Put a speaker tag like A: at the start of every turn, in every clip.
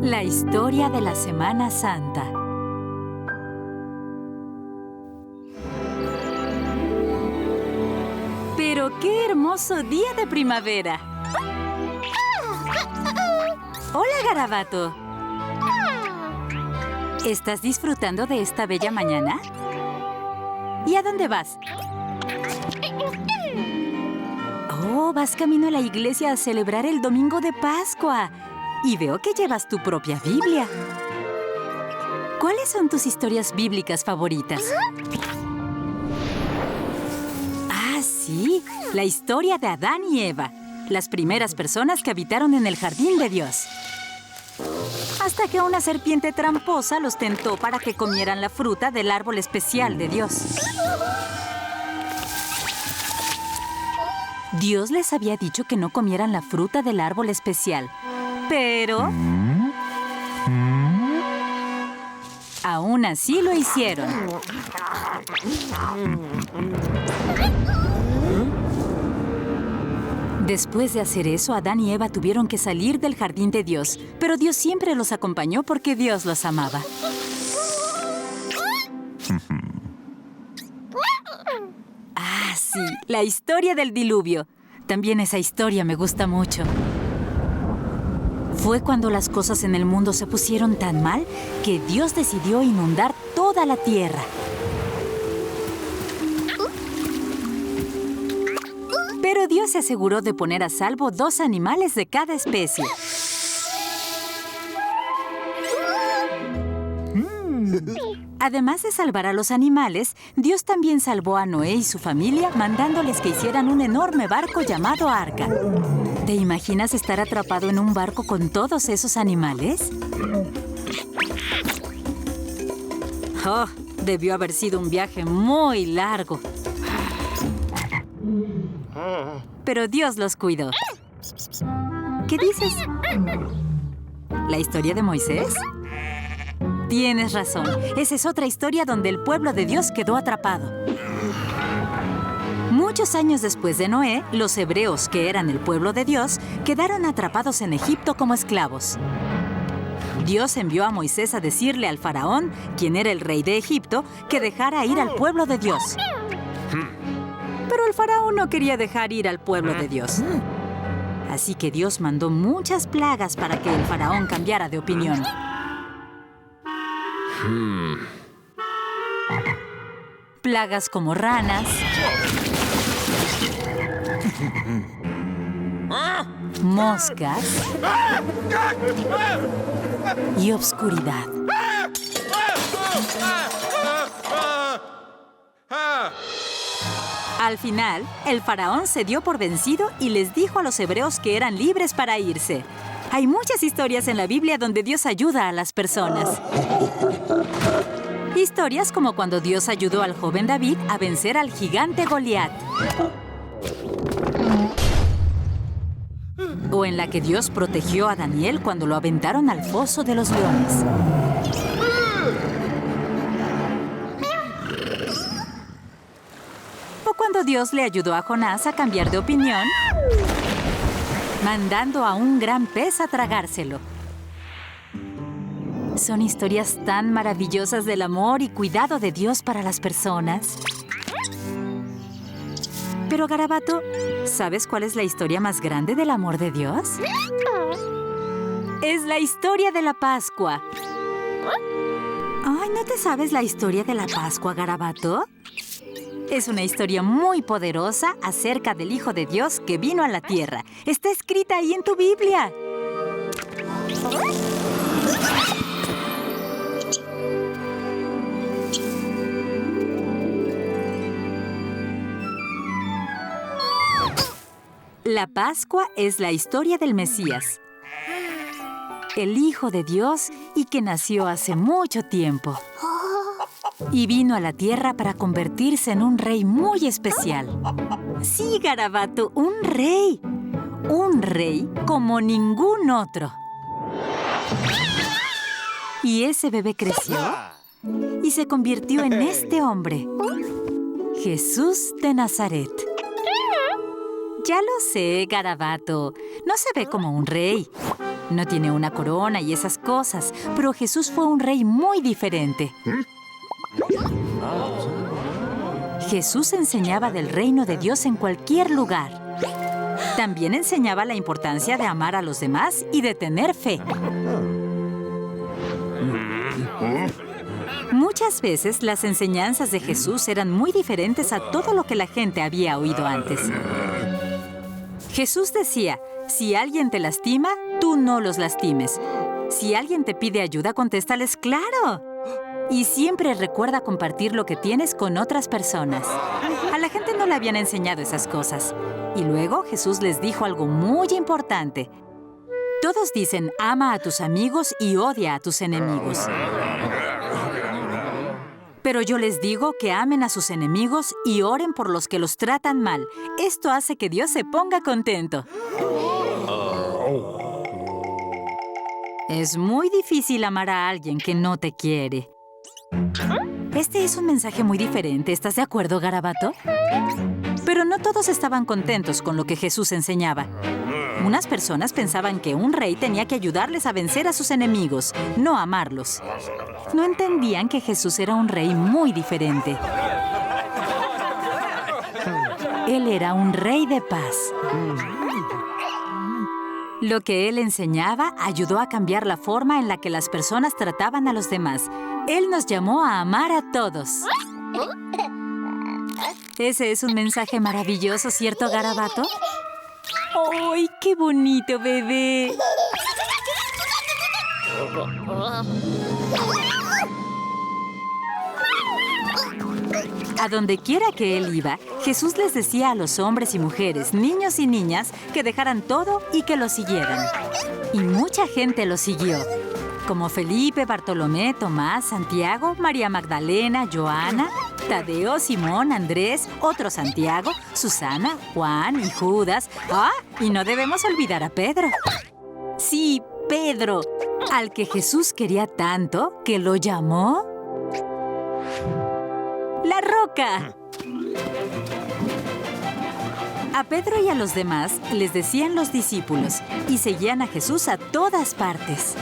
A: La historia de la Semana Santa. ¡Pero qué hermoso día de primavera! ¡Hola, Garabato! ¿Estás disfrutando de esta bella mañana? ¿Y a dónde vas? Oh, vas camino a la iglesia a celebrar el Domingo de Pascua. Y veo que llevas tu propia Biblia. ¿Cuáles son tus historias bíblicas favoritas? Ah, sí, la historia de Adán y Eva, las primeras personas que habitaron en el jardín de Dios. Hasta que una serpiente tramposa los tentó para que comieran la fruta del árbol especial de Dios. Dios les había dicho que no comieran la fruta del árbol especial. Pero aún así lo hicieron. Después de hacer eso, Adán y Eva tuvieron que salir del jardín de Dios, pero Dios siempre los acompañó porque Dios los amaba. Ah, sí, la historia del diluvio. También esa historia me gusta mucho. Fue cuando las cosas en el mundo se pusieron tan mal que Dios decidió inundar toda la tierra. Pero Dios se aseguró de poner a salvo 2 animales de cada especie. Además de salvar a los animales, Dios también salvó a Noé y su familia mandándoles que hicieran un enorme barco llamado Arca. ¿Te imaginas estar atrapado en un barco con todos esos animales? Oh, debió haber sido un viaje muy largo. Pero Dios los cuidó. ¿Qué dices? ¿La historia de Moisés? Tienes razón. Esa es otra historia donde el pueblo de Dios quedó atrapado. Muchos años después de Noé, los hebreos, que eran el pueblo de Dios, quedaron atrapados en Egipto como esclavos. Dios envió a Moisés a decirle al faraón, quien era el rey de Egipto, que dejara ir al pueblo de Dios. Pero el faraón no quería dejar ir al pueblo de Dios. Así que Dios mandó muchas plagas para que el faraón cambiara de opinión. Plagas como ranas, moscas y obscuridad. Al final, el faraón se dio por vencido y les dijo a los hebreos que eran libres para irse. Hay muchas historias en la Biblia donde Dios ayuda a las personas. Historias como cuando Dios ayudó al joven David a vencer al gigante Goliat. O en la que Dios protegió a Daniel cuando lo aventaron al foso de los leones. O cuando Dios le ayudó a Jonás a cambiar de opinión, mandando a un gran pez a tragárselo. Son historias tan maravillosas del amor y cuidado de Dios para las personas. Pero, Garabato, ¿sabes cuál es la historia más grande del amor de Dios? Es la historia de la Pascua. Ay, ¿no te sabes la historia de la Pascua, Garabato? Es una historia muy poderosa acerca del Hijo de Dios que vino a la tierra. Está escrita ahí en tu Biblia. La Pascua es la historia del Mesías, el Hijo de Dios y que nació hace mucho tiempo. Y vino a la tierra para convertirse en un rey muy especial. Sí, Garabato, un rey. Un rey como ningún otro. Y ese bebé creció y se convirtió en este hombre, Jesús de Nazaret. Ya lo sé, Garabato. No se ve como un rey. No tiene una corona y esas cosas, pero Jesús fue un rey muy diferente. Jesús enseñaba del reino de Dios en cualquier lugar. También enseñaba la importancia de amar a los demás y de tener fe. Muchas veces las enseñanzas de Jesús eran muy diferentes a todo lo que la gente había oído antes. Jesús decía, si alguien te lastima, tú no los lastimes. Si alguien te pide ayuda, contéstales claro. Y siempre recuerda compartir lo que tienes con otras personas. A la gente no le habían enseñado esas cosas. Y luego Jesús les dijo algo muy importante. Todos dicen, ama a tus amigos y odia a tus enemigos. Pero yo les digo que amen a sus enemigos y oren por los que los tratan mal. Esto hace que Dios se ponga contento. Es muy difícil amar a alguien que no te quiere. Este es un mensaje muy diferente. ¿Estás de acuerdo, Garabato? Pero no todos estaban contentos con lo que Jesús enseñaba. Unas personas pensaban que un rey tenía que ayudarles a vencer a sus enemigos, no amarlos. No entendían que Jesús era un rey muy diferente. Él era un rey de paz. Lo que él enseñaba ayudó a cambiar la forma en la que las personas trataban a los demás. Él nos llamó a amar a todos. Ese es un mensaje maravilloso, ¿cierto, Garabato? ¡Ay, qué bonito, bebé! A donde quiera que él iba, Jesús les decía a los hombres y mujeres, niños y niñas, que dejaran todo y que lo siguieran. Y mucha gente lo siguió, como Felipe, Bartolomé, Tomás, Santiago, María Magdalena, Joana, Tadeo, Simón, Andrés, otro Santiago, Susana, Juan y Judas. ¡Ah! Y no debemos olvidar a Pedro. Sí, Pedro, al que Jesús quería tanto que lo llamó La Roca. A Pedro y a los demás les decían los discípulos y seguían a Jesús a todas partes.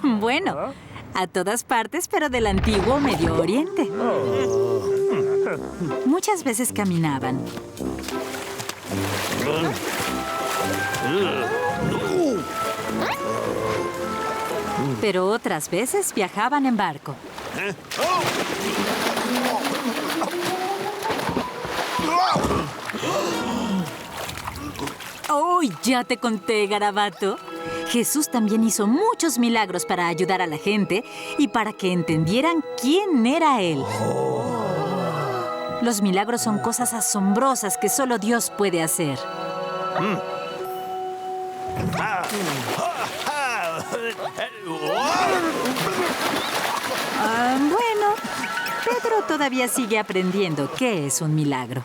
A: Bueno, a todas partes, pero del antiguo Medio Oriente. Muchas veces caminaban. Pero otras veces viajaban en barco. ¡Oh, ya te conté, Garabato! Jesús también hizo muchos milagros para ayudar a la gente y para que entendieran quién era Él. Los milagros son cosas asombrosas que solo Dios puede hacer. Bueno, Pedro todavía sigue aprendiendo qué es un milagro.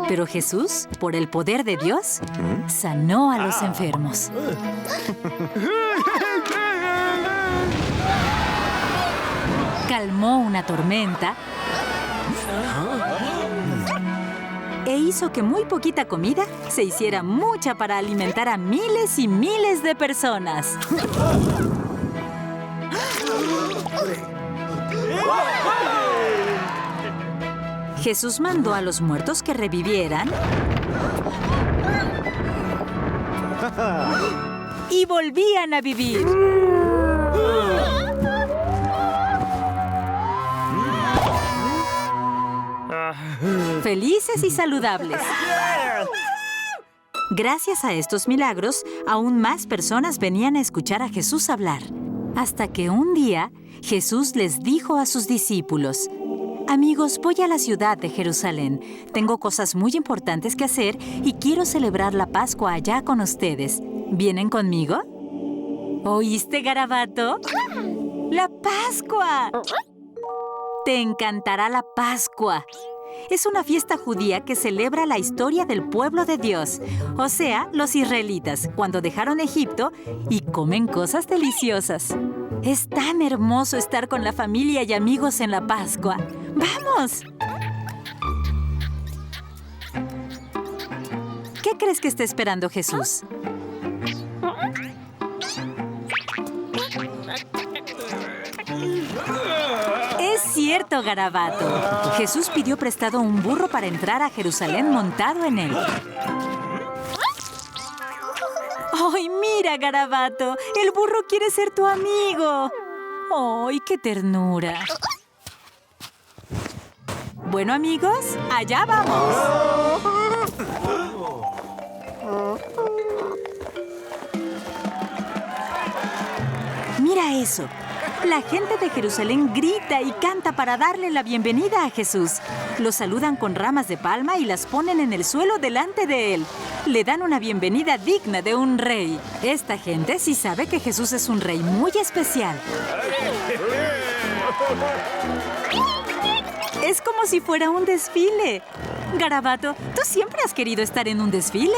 A: Pero Jesús, por el poder de Dios, sanó a los enfermos. Calmó una tormenta e hizo que muy poquita comida se hiciera mucha para alimentar a miles y miles de personas. Jesús mandó a los muertos que revivieran y volvían a vivir. felices y saludables. Gracias a estos milagros, aún más personas venían a escuchar a Jesús hablar. Hasta que un día, Jesús les dijo a sus discípulos: Amigos, voy a la ciudad de Jerusalén. Tengo cosas muy importantes que hacer y quiero celebrar la Pascua allá con ustedes. ¿Vienen conmigo? ¿Oíste, Garabato? ¡La Pascua! Te encantará la Pascua. Es una fiesta judía que celebra la historia del pueblo de Dios, o sea, los israelitas, cuando dejaron Egipto y comen cosas deliciosas. Es tan hermoso estar con la familia y amigos en la Pascua. ¡Vamos! ¿Qué crees que está esperando Jesús? Es cierto, Garabato. Jesús pidió prestado un burro para entrar a Jerusalén montado en él. ¡Ay, mira, Garabato! ¡El burro quiere ser tu amigo! ¡Ay, qué ternura! Bueno, amigos, allá vamos. Mira eso. La gente de Jerusalén grita y canta para darle la bienvenida a Jesús. Lo saludan con ramas de palma y las ponen en el suelo delante de él. Le dan una bienvenida digna de un rey. Esta gente sí sabe que Jesús es un rey muy especial. Es como si fuera un desfile. Garabato, tú siempre has querido estar en un desfile.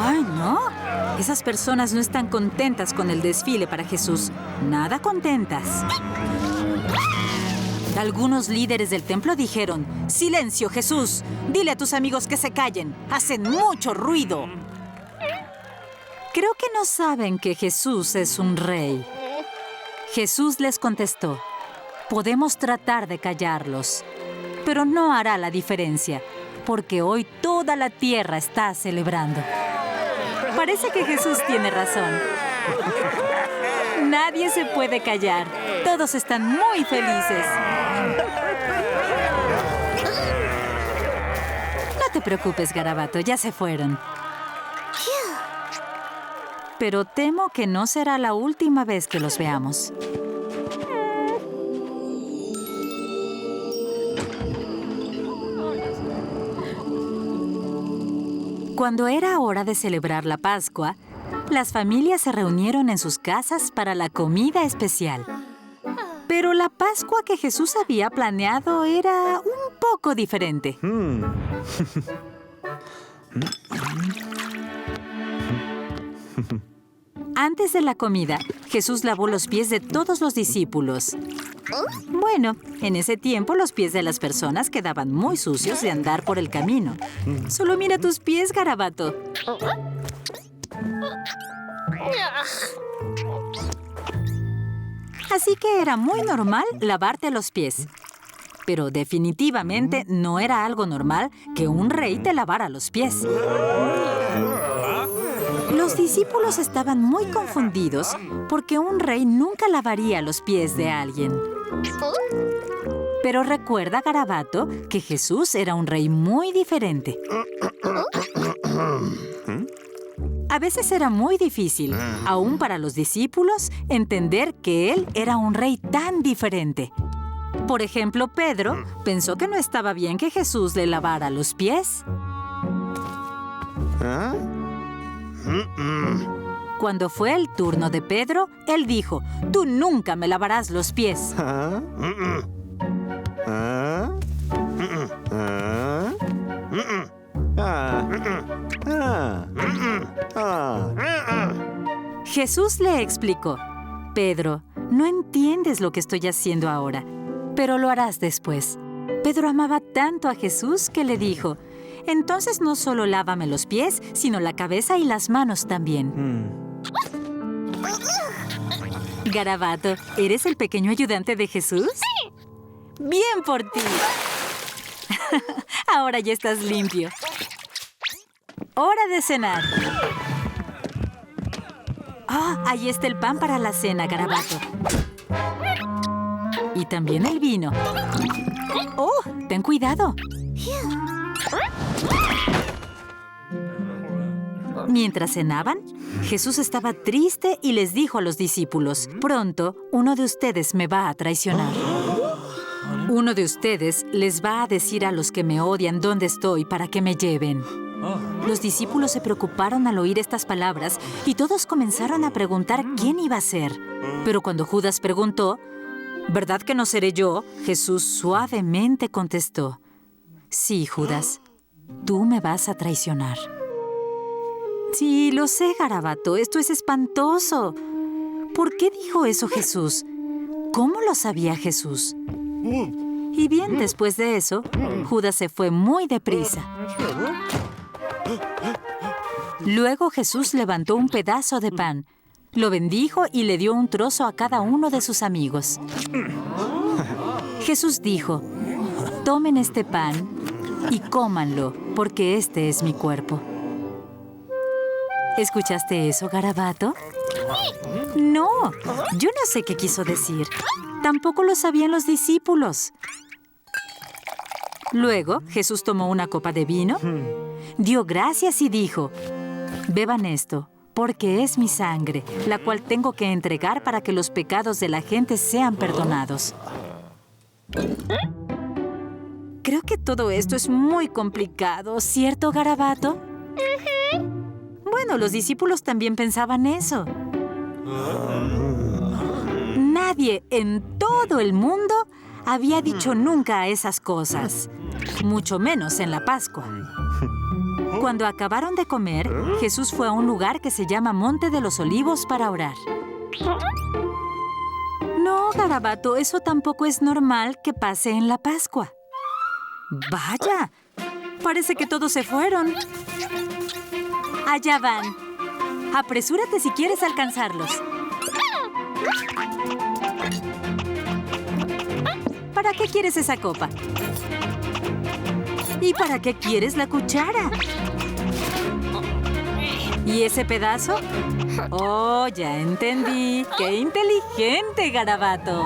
A: ¡Ay, no! Esas personas no están contentas con el desfile para Jesús. Nada contentas. Algunos líderes del templo dijeron: ¡Silencio, Jesús! Dile a tus amigos que se callen. ¡Hacen mucho ruido! Creo que no saben que Jesús es un rey. Jesús les contestó: podemos tratar de callarlos, pero no hará la diferencia, porque hoy toda la tierra está celebrando. Parece que Jesús tiene razón. Nadie se puede callar. Todos están muy felices. No te preocupes, Garabato, ya se fueron. Pero temo que no será la última vez que los veamos. Cuando era hora de celebrar la Pascua, las familias se reunieron en sus casas para la comida especial. Pero la Pascua que Jesús había planeado era un poco diferente. Antes de la comida, Jesús lavó los pies de todos los discípulos. Bueno, en ese tiempo los pies de las personas quedaban muy sucios de andar por el camino. Solo mira tus pies, Garabato. Así que era muy normal lavarte los pies. Pero definitivamente no era algo normal que un rey te lavara los pies. Los discípulos estaban muy confundidos porque un rey nunca lavaría los pies de alguien. Pero recuerda, Garabato, que Jesús era un rey muy diferente. A veces era muy difícil, aún para los discípulos, entender que él era un rey tan diferente. Por ejemplo, Pedro pensó que no estaba bien que Jesús le lavara los pies. Cuando fue el turno de Pedro, él dijo: «Tú nunca me lavarás los pies». Jesús le explicó: «Pedro, no entiendes lo que estoy haciendo ahora, pero lo harás después». Pedro amaba tanto a Jesús que le dijo: «Entonces no solo lávame los pies, sino la cabeza y las manos también». Garabato, ¿eres el pequeño ayudante de Jesús? ¡Sí! ¡Bien por ti! Ahora ya estás limpio. ¡Hora de cenar! ¡Ah! Ahí está el pan para la cena, Garabato. Y también el vino. ¡Oh! ¡Ten cuidado! Mientras cenaban, Jesús estaba triste y les dijo a los discípulos: «Pronto, uno de ustedes me va a traicionar. Uno de ustedes les va a decir a los que me odian dónde estoy para que me lleven». Los discípulos se preocuparon al oír estas palabras y todos comenzaron a preguntar quién iba a ser. Pero cuando Judas preguntó: «¿Verdad que no seré yo?», Jesús suavemente contestó: «Sí, Judas, tú me vas a traicionar». Sí, lo sé, Garabato. Esto es espantoso. ¿Por qué dijo eso Jesús? ¿Cómo lo sabía Jesús? Y bien, después de eso, Judas se fue muy deprisa. Luego Jesús levantó un pedazo de pan, lo bendijo y le dio un trozo a cada uno de sus amigos. Jesús dijo: «Tomen este pan y cómanlo, porque este es mi cuerpo». ¿Escuchaste eso, Garabato? No, yo no sé qué quiso decir. Tampoco lo sabían los discípulos. Luego, Jesús tomó una copa de vino, dio gracias y dijo: «Beban esto, porque es mi sangre, la cual tengo que entregar para que los pecados de la gente sean perdonados». Creo que todo esto es muy complicado, ¿cierto, Garabato? Bueno, los discípulos también pensaban eso. Nadie en todo el mundo había dicho nunca esas cosas, mucho menos en la Pascua. Cuando acabaron de comer, Jesús fue a un lugar que se llama Monte de los Olivos para orar. No, Garabato, eso tampoco es normal que pase en la Pascua. ¡Vaya! Parece que todos se fueron. Allá van. Apresúrate si quieres alcanzarlos. ¿Para qué quieres esa copa? ¿Y para qué quieres la cuchara? ¿Y ese pedazo? Oh, ya entendí. ¡Qué inteligente, Garabato!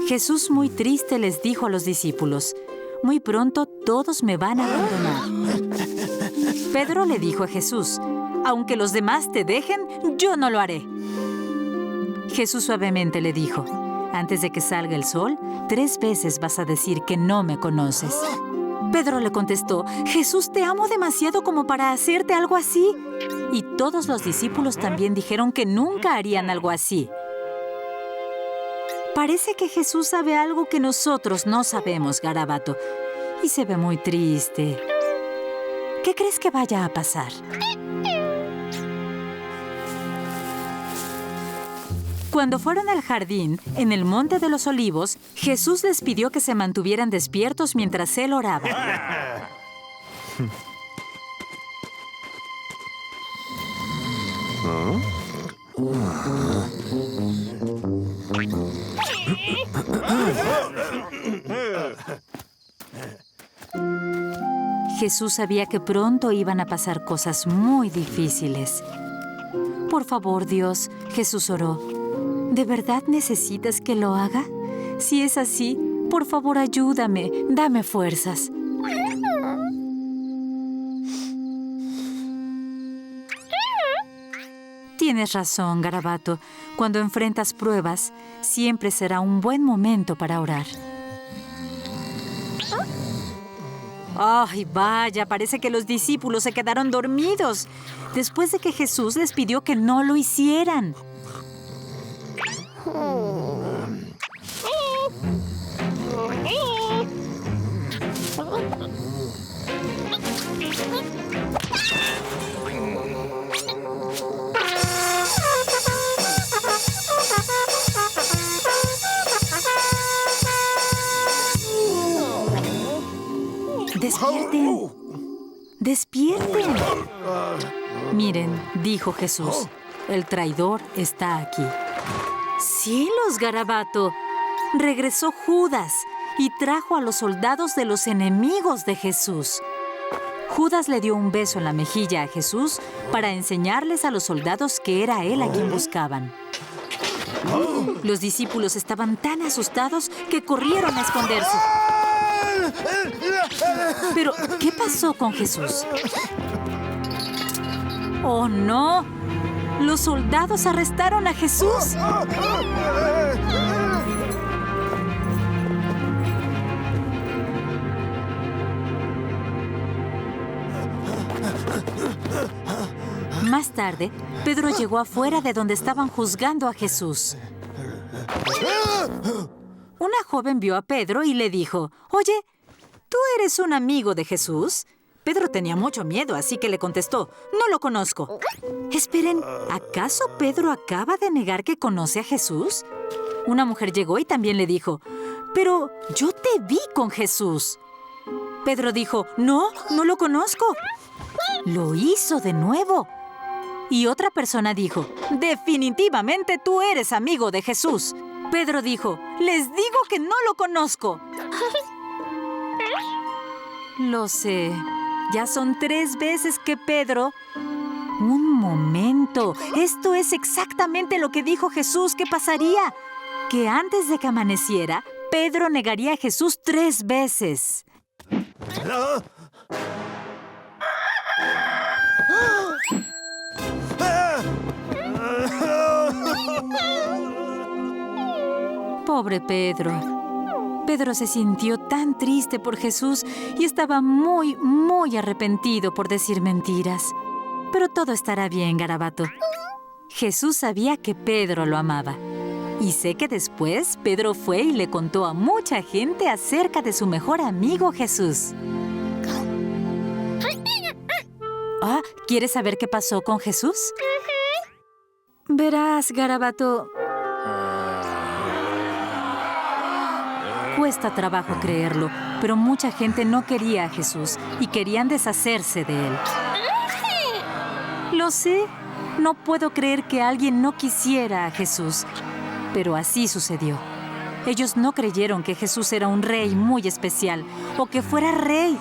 A: Jesús, muy triste, les dijo a los discípulos: «Muy pronto todos me van a abandonar». Pedro le dijo a Jesús: «Aunque los demás te dejen, yo no lo haré». Jesús suavemente le dijo: «Antes de que salga el sol, 3 veces vas a decir que no me conoces». Pedro le contestó: «Jesús, te amo demasiado como para hacerte algo así». Y todos los discípulos también dijeron que nunca harían algo así. Parece que Jesús sabe algo que nosotros no sabemos, Garabato, y se ve muy triste. ¿Qué crees que vaya a pasar? Cuando fueron al jardín, en el Monte de los Olivos, Jesús les pidió que se mantuvieran despiertos mientras él oraba. Jesús sabía que pronto iban a pasar cosas muy difíciles. «Por favor, Dios», Jesús oró, «¿de verdad necesitas que lo haga? Si es así, por favor, ayúdame, dame fuerzas». Tienes razón, Garabato. Cuando enfrentas pruebas, siempre será un buen momento para orar. ¡Ay, vaya! Parece que los discípulos se quedaron dormidos después de que Jesús les pidió que no lo hicieran. Despierten. ¡Despierten! Miren, dijo Jesús, el traidor está aquí. ¡Cielos, Garabato! Regresó Judas y trajo a los soldados de los enemigos de Jesús. Judas le dio un beso en la mejilla a Jesús para enseñarles a los soldados que era él a quien buscaban. Los discípulos estaban tan asustados que corrieron a esconderse. Pero, ¿qué pasó con Jesús? ¡Oh, no! ¡Los soldados arrestaron a Jesús! Más tarde, Pedro llegó afuera de donde estaban juzgando a Jesús. Una joven vio a Pedro y le dijo, «Oye, ¿tú eres un amigo de Jesús?» Pedro tenía mucho miedo, así que le contestó, «No lo conozco». Esperen, ¿acaso Pedro acaba de negar que conoce a Jesús? Una mujer llegó y también le dijo, «Pero yo te vi con Jesús». Pedro dijo, «No, no lo conozco». Lo hizo de nuevo. Y otra persona dijo, «Definitivamente tú eres amigo de Jesús». Pedro dijo, «Les digo que no lo conozco». Lo sé. Ya son 3 veces que Pedro... Un momento. Esto es exactamente lo que dijo Jesús que pasaría. Que antes de que amaneciera, Pedro negaría a Jesús 3 veces. Pobre Pedro. Pedro se sintió tan triste por Jesús y estaba muy, muy arrepentido por decir mentiras. Pero todo estará bien, Garabato. Jesús sabía que Pedro lo amaba. Y sé que después Pedro fue y le contó a mucha gente acerca de su mejor amigo Jesús. Ah, ¿quieres saber qué pasó con Jesús? Verás, Garabato... Cuesta trabajo creerlo, pero mucha gente no quería a Jesús y querían deshacerse de él. Lo sé, no puedo creer que alguien no quisiera a Jesús, pero así sucedió. Ellos no creyeron que Jesús era un rey muy especial o que fuera rey.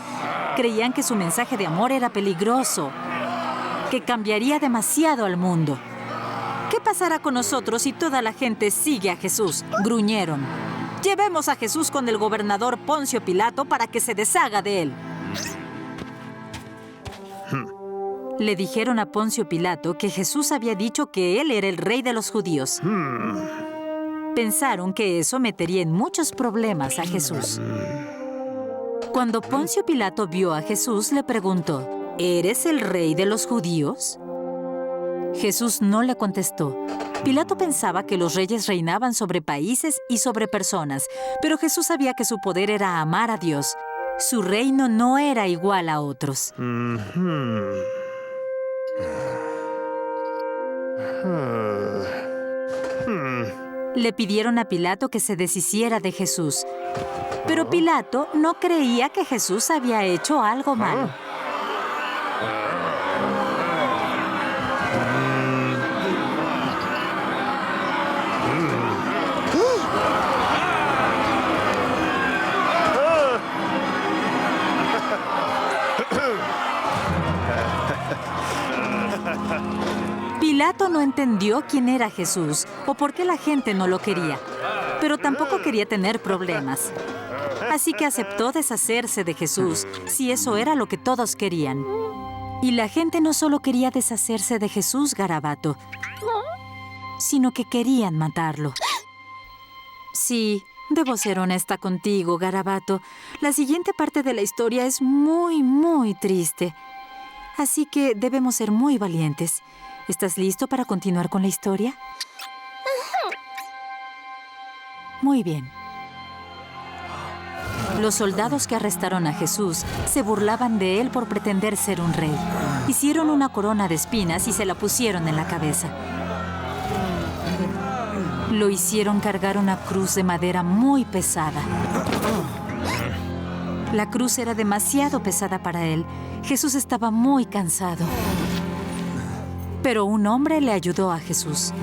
A: Creían que su mensaje de amor era peligroso, que cambiaría demasiado al mundo. ¿Qué pasará con nosotros si toda la gente sigue a Jesús?, gruñeron. Llevemos a Jesús con el gobernador Poncio Pilato para que se deshaga de él. Le dijeron a Poncio Pilato que Jesús había dicho que él era el rey de los judíos. Pensaron que eso metería en muchos problemas a Jesús. Cuando Poncio Pilato vio a Jesús, le preguntó, ¿eres el rey de los judíos? Jesús no le contestó. Pilato pensaba que los reyes reinaban sobre países y sobre personas, pero Jesús sabía que su poder era amar a Dios. Su reino no era igual a otros. Le pidieron a Pilato que se deshiciera de Jesús, pero Pilato no creía que Jesús había hecho algo malo. Pilato no entendió quién era Jesús o por qué la gente no lo quería, pero tampoco quería tener problemas. Así que aceptó deshacerse de Jesús, si eso era lo que todos querían. Y la gente no solo quería deshacerse de Jesús, Garabato, sino que querían matarlo. Sí, debo ser honesta contigo, Garabato. La siguiente parte de la historia es muy, muy triste. Así que debemos ser muy valientes. ¿Estás listo para continuar con la historia? Muy bien. Los soldados que arrestaron a Jesús se burlaban de él por pretender ser un rey. Hicieron una corona de espinas y se la pusieron en la cabeza. Lo hicieron cargar una cruz de madera muy pesada. La cruz era demasiado pesada para él. Jesús estaba muy cansado. Pero un hombre le ayudó a Jesús.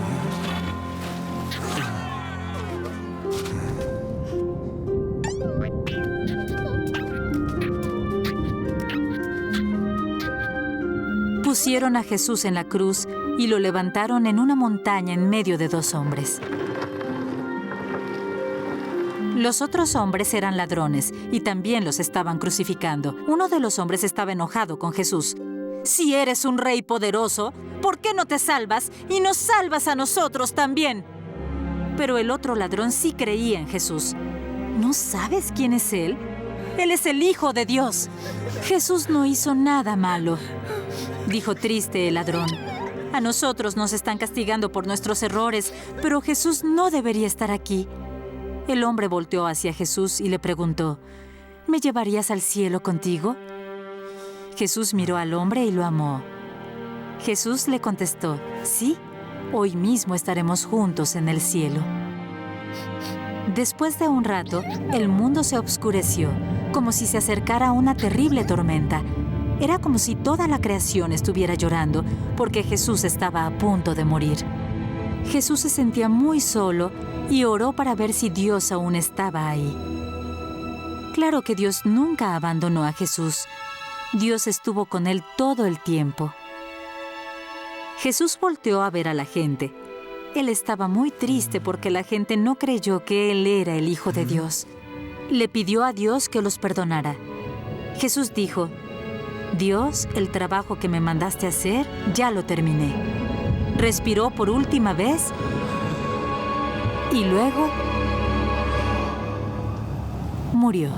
A: Pusieron a Jesús en la cruz y lo levantaron en una montaña en medio de 2 hombres. Los otros hombres eran ladrones y también los estaban crucificando. Uno de los hombres estaba enojado con Jesús. «Si eres un rey poderoso, ¿por qué no te salvas y nos salvas a nosotros también?» Pero el otro ladrón sí creía en Jesús. ¿No sabes quién es él? Él es el Hijo de Dios. Jesús no hizo nada malo, dijo triste el ladrón. A nosotros nos están castigando por nuestros errores, pero Jesús no debería estar aquí. El hombre volteó hacia Jesús y le preguntó, ¿me llevarías al cielo contigo? Jesús miró al hombre y lo amó. Jesús le contestó, sí, hoy mismo estaremos juntos en el cielo. Después de un rato, el mundo se oscureció, como si se acercara una terrible tormenta. Era como si toda la creación estuviera llorando, porque Jesús estaba a punto de morir. Jesús se sentía muy solo y oró para ver si Dios aún estaba ahí. Claro que Dios nunca abandonó a Jesús. Dios estuvo con él todo el tiempo. Jesús volteó a ver a la gente. Él estaba muy triste porque la gente no creyó que él era el Hijo de Dios. Le pidió a Dios que los perdonara. Jesús dijo, Dios, el trabajo que me mandaste hacer, ya lo terminé. Respiró por última vez y luego murió.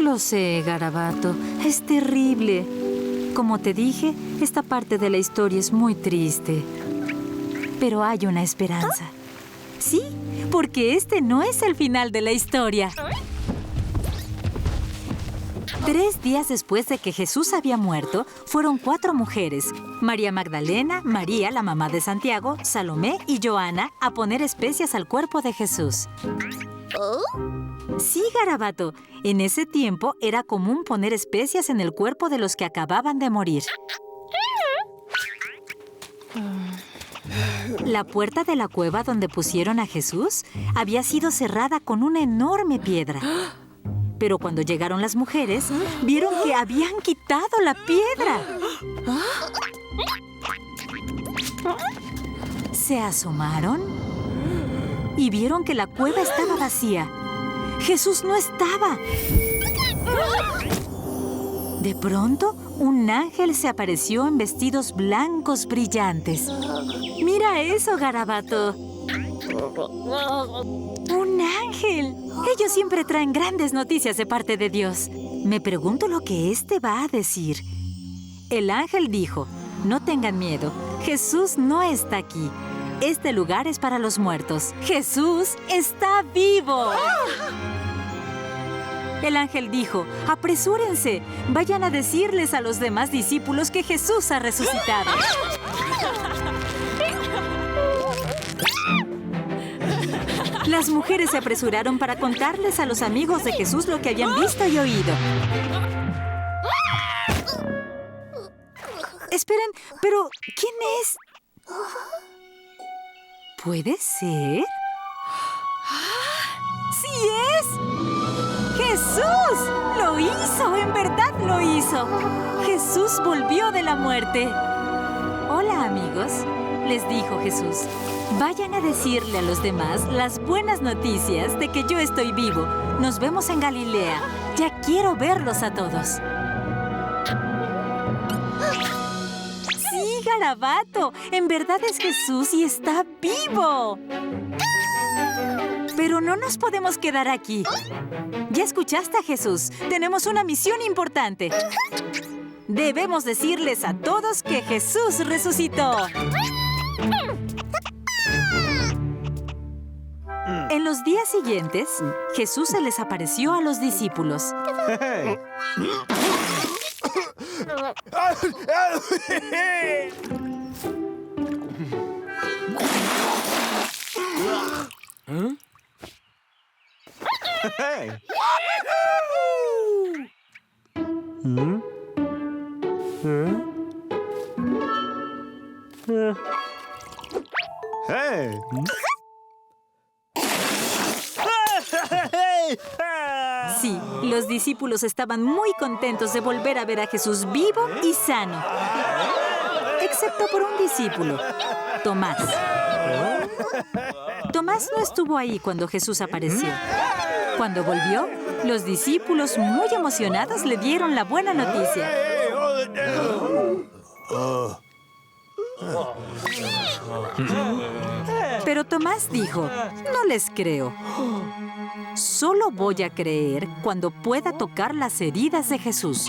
A: Lo sé, Garabato. Es terrible. Como te dije, esta parte de la historia es muy triste. Pero hay una esperanza. Sí, porque este no es el final de la historia. 3 días después de que Jesús había muerto, fueron 4 mujeres, María Magdalena, María, la mamá de Santiago, Salomé y Joana, a poner especias al cuerpo de Jesús. Sí, Garabato. En ese tiempo era común poner especias en el cuerpo de los que acababan de morir. La puerta de la cueva donde pusieron a Jesús había sido cerrada con una enorme piedra. Pero cuando llegaron las mujeres, vieron que habían quitado la piedra. Se asomaron y vieron que la cueva estaba vacía. Jesús no estaba. De pronto, un ángel se apareció en vestidos blancos brillantes. ¡Mira eso, Garabato! ¡Un ángel! Ellos siempre traen grandes noticias de parte de Dios. Me pregunto lo que este va a decir. El ángel dijo, no tengan miedo, Jesús no está aquí. Este lugar es para los muertos. ¡Jesús está vivo! El ángel dijo, apresúrense, vayan a decirles a los demás discípulos que Jesús ha resucitado. Las mujeres se apresuraron para contarles a los amigos de Jesús lo que habían visto y oído. Esperen, pero ¿quién es? ¿Puede ser? ¡Sí es! ¡Jesús! ¡Lo hizo! ¡En verdad lo hizo! Jesús volvió de la muerte. Hola, amigos, les dijo Jesús. Vayan a decirle a los demás las buenas noticias de que yo estoy vivo. Nos vemos en Galilea. Ya quiero verlos a todos. ¡Sí, Garabato! En verdad es Jesús y está vivo. Pero no nos podemos quedar aquí. Ya escuchaste a Jesús. Tenemos una misión importante. Debemos decirles a todos que Jesús resucitó. En los días siguientes, Jesús se les apareció a los discípulos. Sí, los discípulos estaban muy contentos de volver a ver a Jesús vivo y sano. Excepto por un discípulo, Tomás. Tomás no estuvo ahí cuando Jesús apareció. Cuando volvió, los discípulos, muy emocionados, le dieron la buena noticia. Pero Tomás dijo, no les creo. Solo voy a creer cuando pueda tocar las heridas de Jesús.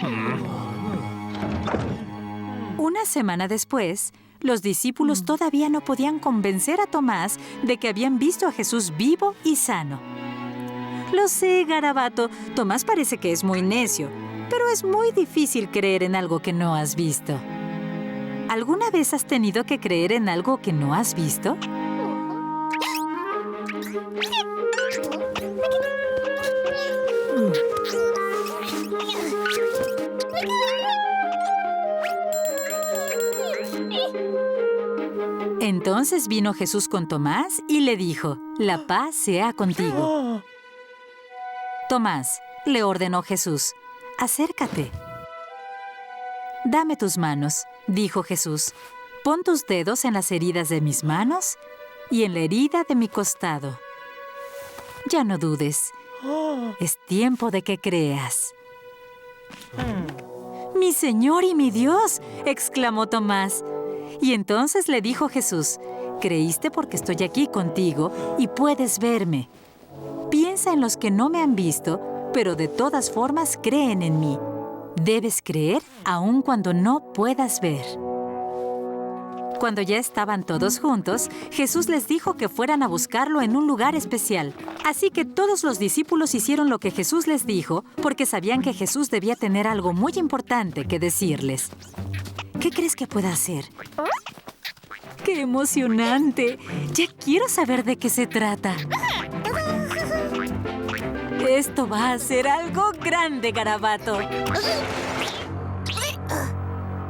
A: Una semana después, los discípulos todavía no podían convencer a Tomás de que habían visto a Jesús vivo y sano. Lo sé, Garabato, Tomás parece que es muy necio, pero es muy difícil creer en algo que no has visto. ¿Alguna vez has tenido que creer en algo que no has visto? Entonces vino Jesús con Tomás y le dijo, «La paz sea contigo». «Tomás», le ordenó Jesús, «acércate». «Dame tus manos», dijo Jesús. «Pon tus dedos en las heridas de mis manos y en la herida de mi costado. Ya no dudes. Es tiempo de que creas». «¡Mi Señor y mi Dios!», exclamó Tomás. Y entonces le dijo Jesús, «Creíste porque estoy aquí contigo y puedes verme. Piensa en los que no me han visto, pero de todas formas creen en mí. Debes creer aun cuando no puedas ver». Cuando ya estaban todos juntos, Jesús les dijo que fueran a buscarlo en un lugar especial. Así que todos los discípulos hicieron lo que Jesús les dijo, porque sabían que Jesús debía tener algo muy importante que decirles. ¿Qué crees que pueda hacer? ¡Qué emocionante! Ya quiero saber de qué se trata. Esto va a ser algo grande, Garabato.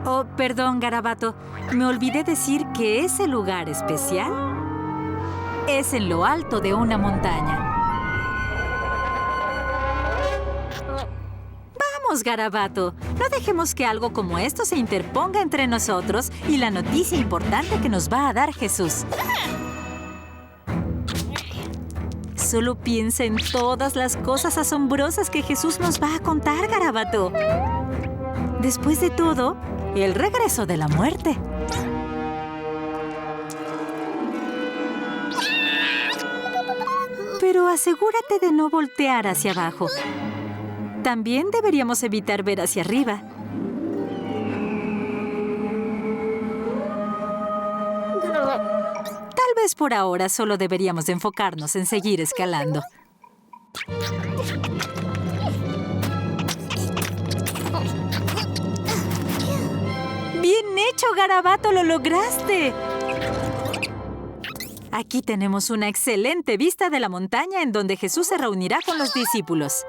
A: Oh, perdón, Garabato. Me olvidé decir que ese lugar especial es en lo alto de una montaña. Vamos, Garabato. No dejemos que algo como esto se interponga entre nosotros y la noticia importante que nos va a dar Jesús. Solo piensa en todas las cosas asombrosas que Jesús nos va a contar, Garabato. Después de todo, el regreso de la muerte. Pero asegúrate de no voltear hacia abajo. También deberíamos evitar ver hacia arriba. Tal vez por ahora solo deberíamos enfocarnos en seguir escalando. ¡Bien hecho, Garabato! ¡Lo lograste! Aquí tenemos una excelente vista de la montaña en donde Jesús se reunirá con los discípulos.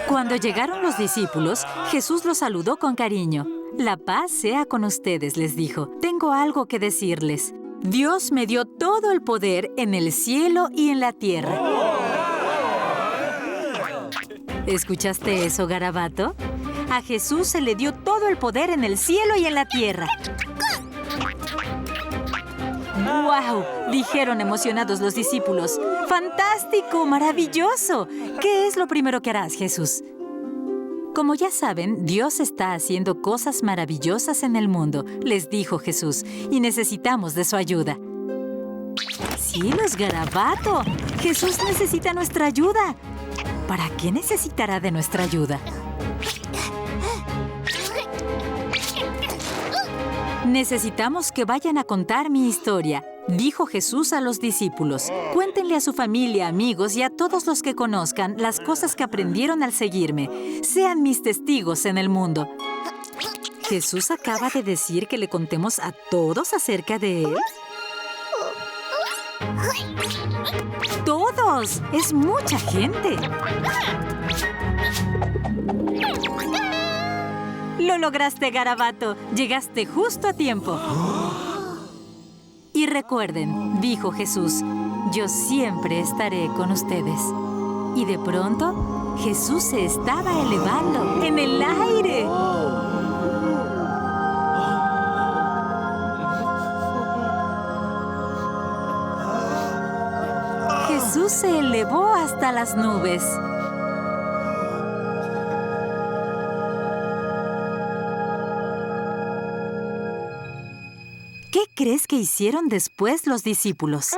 A: Cuando llegaron los discípulos, Jesús los saludó con cariño. «La paz sea con ustedes», les dijo. «Tengo algo que decirles. Dios me dio todo el poder en el cielo y en la tierra». ¿Escuchaste eso, Garabato? A Jesús se le dio todo el poder en el cielo y en la tierra. ¡Guau!, dijeron emocionados los discípulos. ¡Fantástico! ¡Maravilloso! ¿Qué es lo primero que harás, Jesús? Como ya saben, Dios está haciendo cosas maravillosas en el mundo, les dijo Jesús, y necesitamos de su ayuda. ¡Cielos, Garabato! ¡Jesús necesita nuestra ayuda! ¿Para qué necesitará de nuestra ayuda? Necesitamos que vayan a contar mi historia, dijo Jesús a los discípulos. Cuéntenle a su familia, amigos y a todos los que conozcan las cosas que aprendieron al seguirme. Sean mis testigos en el mundo. ¿Jesús acaba de decir que le contemos a todos acerca de él? ¡Todos! ¡Es mucha gente! ¡Lo lograste, Garabato! Llegaste justo a tiempo. Y recuerden, dijo Jesús, yo siempre estaré con ustedes. Y de pronto, Jesús se estaba elevando en el aire. Jesús se elevó hasta las nubes. ¿Qué crees que hicieron después los discípulos?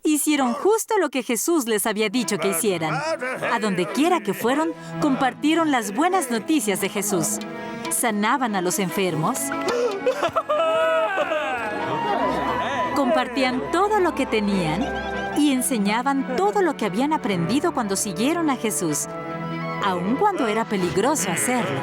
A: Hicieron justo lo que Jesús les había dicho que hicieran. A donde quiera que fueron, compartieron las buenas noticias de Jesús. Sanaban a los enfermos. Compartían todo lo que tenían y enseñaban todo lo que habían aprendido cuando siguieron a Jesús, aun cuando era peligroso hacerlo.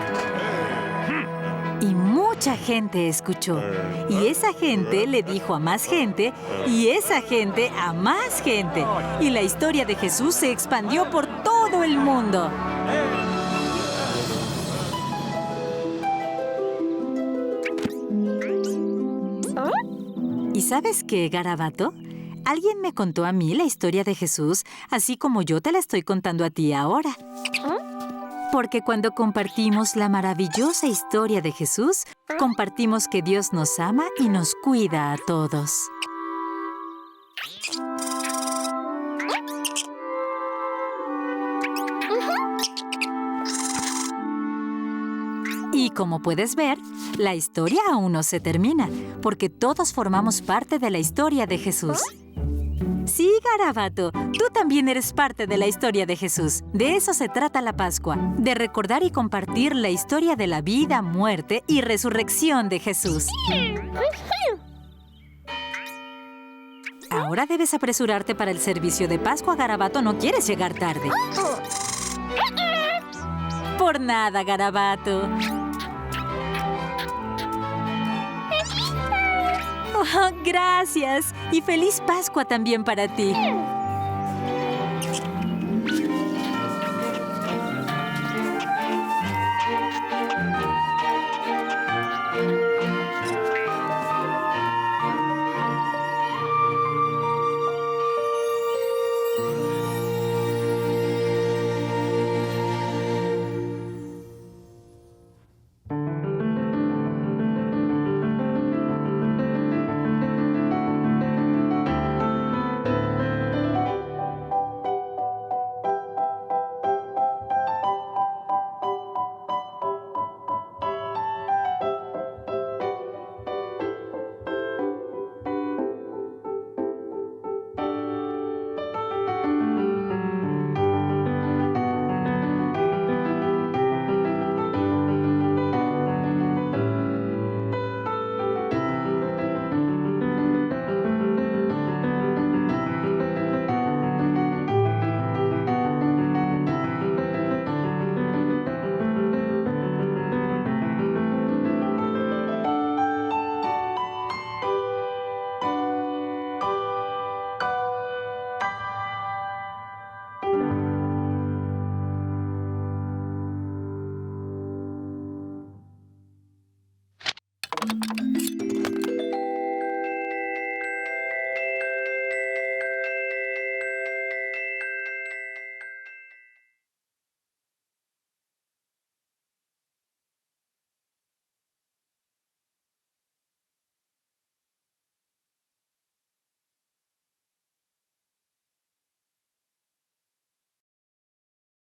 A: Y mucha gente escuchó. Y esa gente le dijo a más gente, y esa gente a más gente. Y la historia de Jesús se expandió por todo el mundo. ¿Y sabes qué, Garabato? Alguien me contó a mí la historia de Jesús, así como yo te la estoy contando a ti ahora. Porque cuando compartimos la maravillosa historia de Jesús, compartimos que Dios nos ama y nos cuida a todos. Y como puedes ver, la historia aún no se termina, porque todos formamos parte de la historia de Jesús. Sí, Garabato, tú también eres parte de la historia de Jesús. De eso se trata la Pascua, de recordar y compartir la historia de la vida, muerte y resurrección de Jesús. Ahora debes apresurarte para el servicio de Pascua, Garabato. No quieres llegar tarde. Por nada, Garabato. Oh, gracias. Y feliz Pascua también para ti.